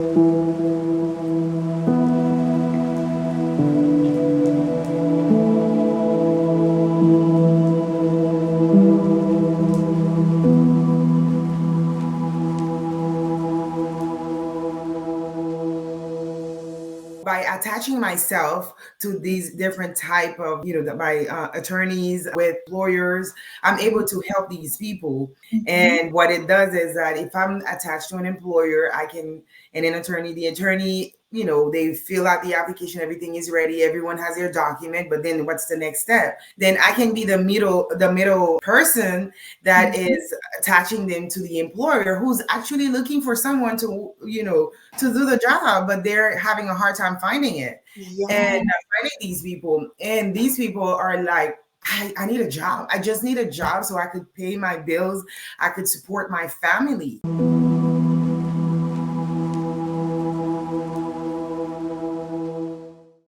By attaching myself to these different type of, my attorneys with lawyers, I'm able to help these people. And what it does is that if I'm attached to an employer, and an attorney, the attorney, they fill out the application, everything is ready, everyone has their document, but then what's the next step? Then I can be the middle person that is attaching them to the employer who's actually looking for someone to do the job, but they're having a hard time finding it. And finding these people. And these people are like, I need a job. I just need a job so I could pay my bills. I could support my family.